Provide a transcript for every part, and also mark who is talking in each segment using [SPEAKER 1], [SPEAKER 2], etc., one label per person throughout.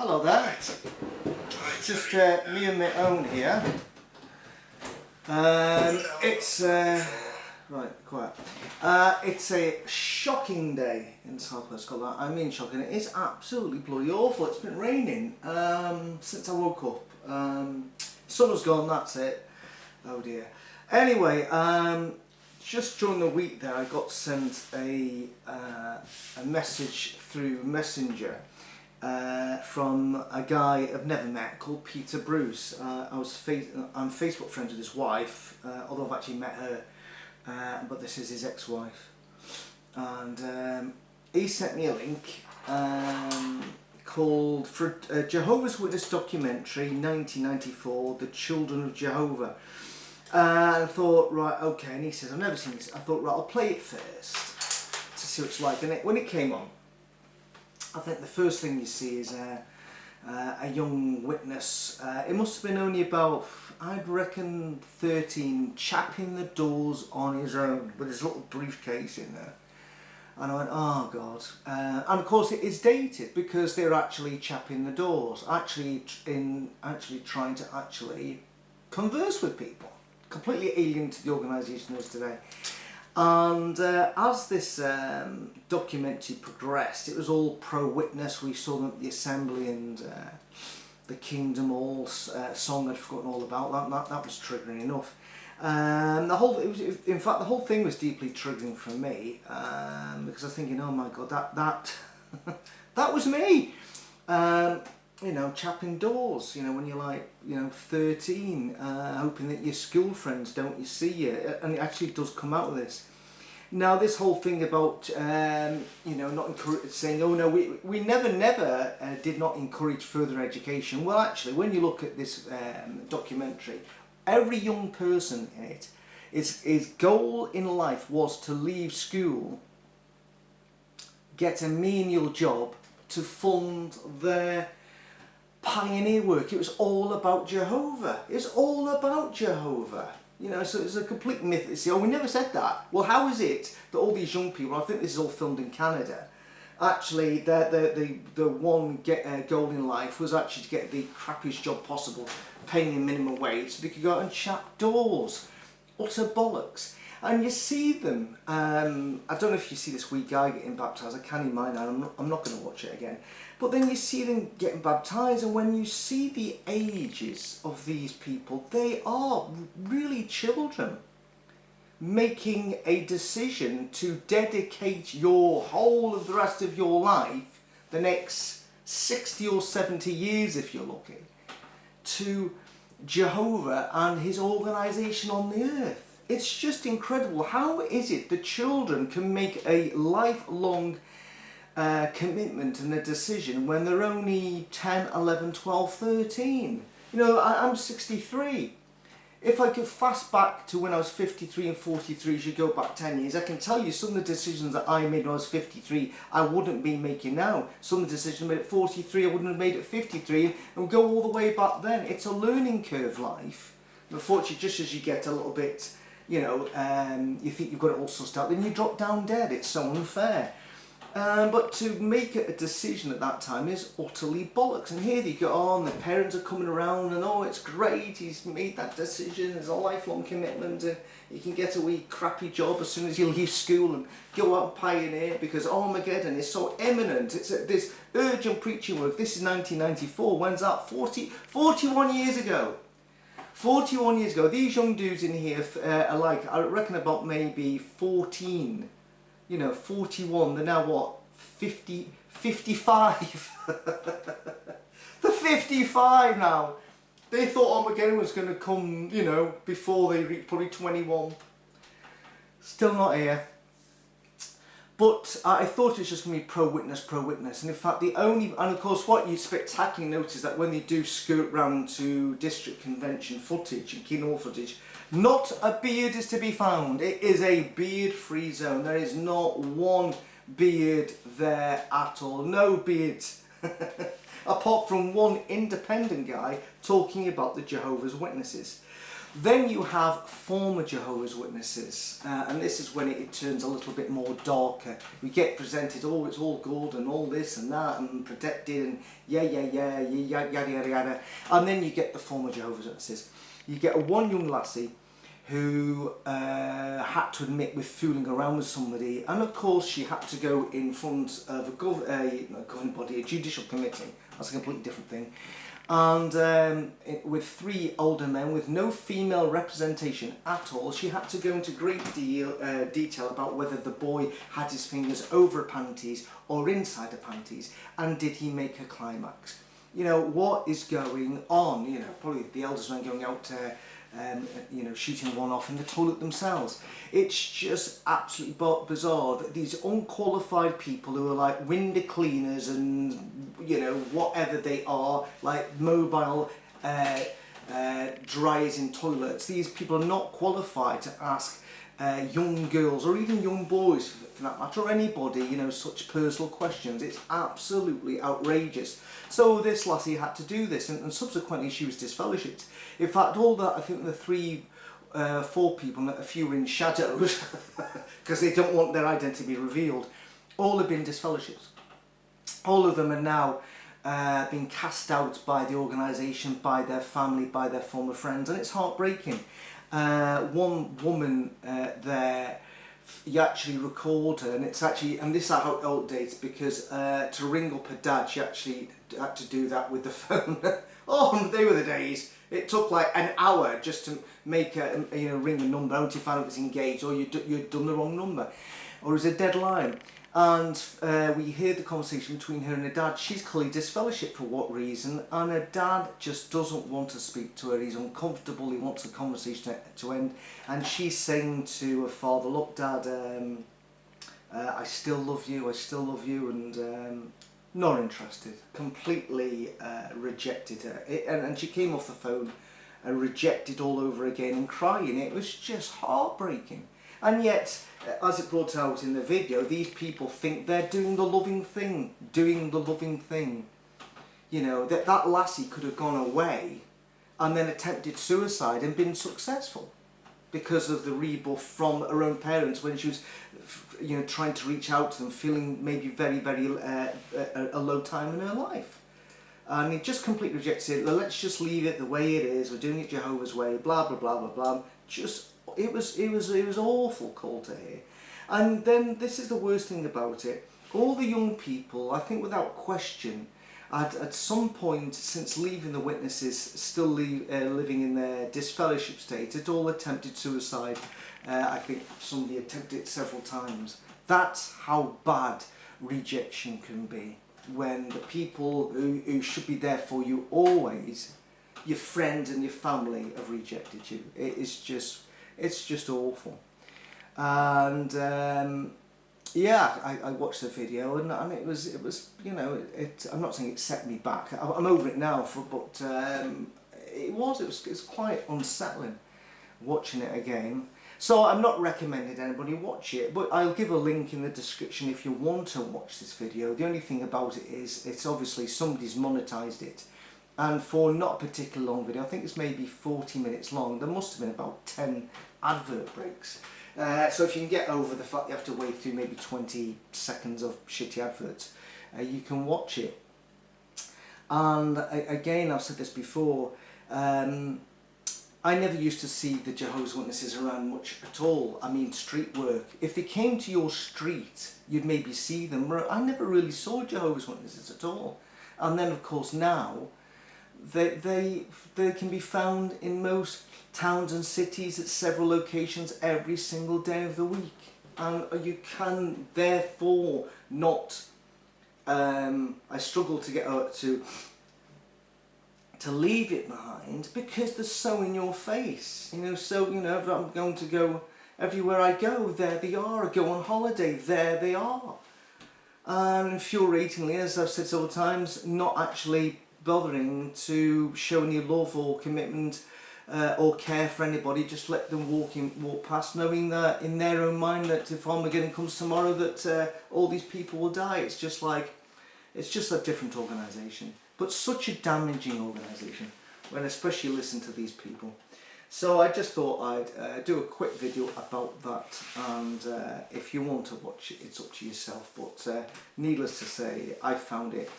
[SPEAKER 1] Hello there. Just me and my own here. It's right, quiet. It's a shocking day in South West Scotland. I mean shocking. It is absolutely bloody awful. It's been raining since I woke up. Sun has gone. That's it. Oh dear. Anyway, just during the week there, I got sent a message through Messenger. From a guy I've never met called Peter Bruce. I'm Facebook friends with his wife, although I've actually met her, but this is his ex-wife. And he sent me a link called for Jehovah's Witness documentary 1994, The Children of Jehovah. And I thought, right, okay, and he says, I've never seen this. I thought, right, I'll play it first to see what it's like. And when it came on, I think the first thing you see is a young witness. It must have been only about, I'd reckon, 13, chapping the doors on his own with his little briefcase in there. And I went, oh God. And of course it is dated because they're actually chapping the doors, actually trying to actually converse with people. Completely alien to the organisation as today. And as this documentary progressed, it was all pro-witness. We saw them at the Assembly and the Kingdom Hall song I'd forgotten all about. That was triggering enough. In fact, the whole thing was deeply triggering for me because I was thinking, oh my God, that was me. You know, chapping doors, you know, when you're like, 13, hoping that your school friends don't see you, and it actually does come out of this. Now, this whole thing about, not saying, oh no, we never did not encourage further education. Well, actually, when you look at this documentary, every young person in it, his goal in life was to leave school, get a menial job to fund their pioneer work. It was all about Jehovah. It's all about Jehovah. So it's a complete myth. You say, oh, we never said that. Well, how is it that all these young people, I think this is all filmed in Canada, actually the one goal in life was actually to get the crappiest job possible, paying a minimum wage so they could go out and chap doors. Utter bollocks. And you see them, I don't know if you see this wee guy getting baptised, I can't in mind now, I'm not going to watch it again. But then you see them getting baptised, and when you see the ages of these people, they are really children making a decision to dedicate your whole of the rest of your life, the next 60 or 70 years if you're lucky, to Jehovah and his organisation on the earth. It's just incredible. How is it that children can make a lifelong commitment and a decision when they're only 10, 11, 12, 13? I'm 63. If I could fast back to when I was 53 and 43, as you go back 10 years, I can tell you some of the decisions that I made when I was 53, I wouldn't be making now. Some of the decisions I made at 43, I wouldn't have made at 53, and go all the way back then. It's a learning curve, life. Unfortunately, just as you get a little bit, you think you've got it all sussed out, then you drop down dead. It's so unfair. But to make a decision at that time is utterly bollocks. And here they go on, the parents are coming around and, oh, it's great, he's made that decision, there's a lifelong commitment, and you can get a wee crappy job as soon as you leave school and go out and pioneer because Armageddon is so imminent. It's this urgent preaching work. This is 1994. When's that? 41 years ago. 41 years ago, these young dudes in here are like, I reckon about maybe 14, 41, they're now what, 50, 55. They're 55 now. They thought Armageddon was going to come, before they reached probably 21. Still not here. But I thought it was just going to be pro-witness. And in fact, and of course what you spectacularly notice that when they do skirt round to district convention footage and Kingdom Hall footage, not a beard is to be found. It is a beard-free zone. There is not one beard there at all. No beards. Apart from one independent guy talking about the Jehovah's Witnesses. Then you have former Jehovah's Witnesses, and this is when it turns a little bit more darker. We get presented, oh, it's all good and all this and that and protected and yada yada yada. And then you get the former Jehovah's Witnesses. You get one young lassie who had to admit with fooling around with somebody, and of course she had to go in front of a governing body, a judicial committee. That's a completely different thing. And with 3 older men with no female representation at all, she had to go into great detail about whether the boy had his fingers over her panties or inside her panties, and did he make a climax. You know, what is going on? You know, probably the elders men going out you know, shooting one off in the toilet themselves. It's just absolutely bizarre that these unqualified people who are like window cleaners and, you know, whatever they are, like mobile dryers in toilets, these people are not qualified to ask young girls or even young boys for that matter, or anybody, you know, such personal questions. It's absolutely outrageous. So this lassie had to do this, and subsequently she was disfellowshipped. In fact, all that, I think the 4 people, a few were in shadows because they don't want their identity to be revealed, all have been disfellowshipped. All of them are now being cast out by the organisation, by their family, by their former friends, and it's heartbreaking. One woman there, you actually record her, and it's actually, and this is how it updates, because to ring up her dad, she actually had to do that with the phone. Oh, they were the days. It took like an hour just to make a, you know, ring a number, only to find out it was engaged, or you'd done the wrong number, or it was a dead line. And we heard the conversation between her and her dad. She's clearly disfellowshipped for what reason, and her dad just doesn't want to speak to her. He's uncomfortable, he wants the conversation to end, and she's saying to her father, look Dad, I still love you, and not interested. Completely rejected her. And she came off the phone and rejected all over again and crying. It was just heartbreaking. And yet, as it brought out in the video, these people think they're doing the loving thing. You know, that lassie could have gone away and then attempted suicide and been successful because of the rebuff from her own parents when she was, you know, trying to reach out to them, feeling maybe very, very a low time in her life. And he just completely rejects it. Let's just leave it the way it is. We're doing it Jehovah's way. Blah blah blah blah blah. Just it was awful call to hear. And then this is the worst thing about it. All the young people, I think without question, at some point since leaving the witnesses, still living in their disfellowship state, had all attempted suicide. I think somebody attempted it several times. That's how bad rejection can be, when the people who should be there for you always, your friends and your family, have rejected you. It's just awful. And yeah, I watched the video, and it was you know, I'm not saying it set me back. I'm over it now, but it was quite unsettling watching it again. So I'm not recommending anybody watch it, but I'll give a link in the description if you want to watch this video. The only thing about it is it's obviously somebody's monetized it, and for not a particularly long video, I think it's maybe 40 minutes long, there must have been about 10 advert breaks. So if you can get over the fact you have to wait through maybe 20 seconds of shitty adverts, you can watch it. And again, I've said this before, I never used to see the Jehovah's Witnesses around much at all. I mean, street work. If they came to your street, you'd maybe see them. I never really saw Jehovah's Witnesses at all. And then, of course, now, they can be found in most towns and cities at several locations every single day of the week. And you can, therefore, not... I struggle to get to leave it behind, because they're so in your face, you know. So, you know, if I'm going to go everywhere I go, there they are. I go on holiday, there they are. And infuriatingly, as I've said several times, not actually bothering to show any love or commitment or care for anybody. Just let them walk past, knowing that in their own mind that if Armageddon comes tomorrow, that all these people will die. It's just like, it's just a different organisation. But such a damaging organisation, when especially you listen to these people. So I just thought I'd do a quick video about that, and if you want to watch it, it's up to yourself, but needless to say, I found it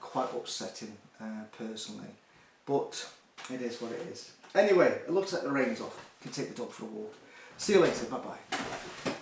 [SPEAKER 1] quite upsetting personally, but it is what it is. Anyway, it looks like the rain's off. You can take the dog for a walk. See you later, bye bye.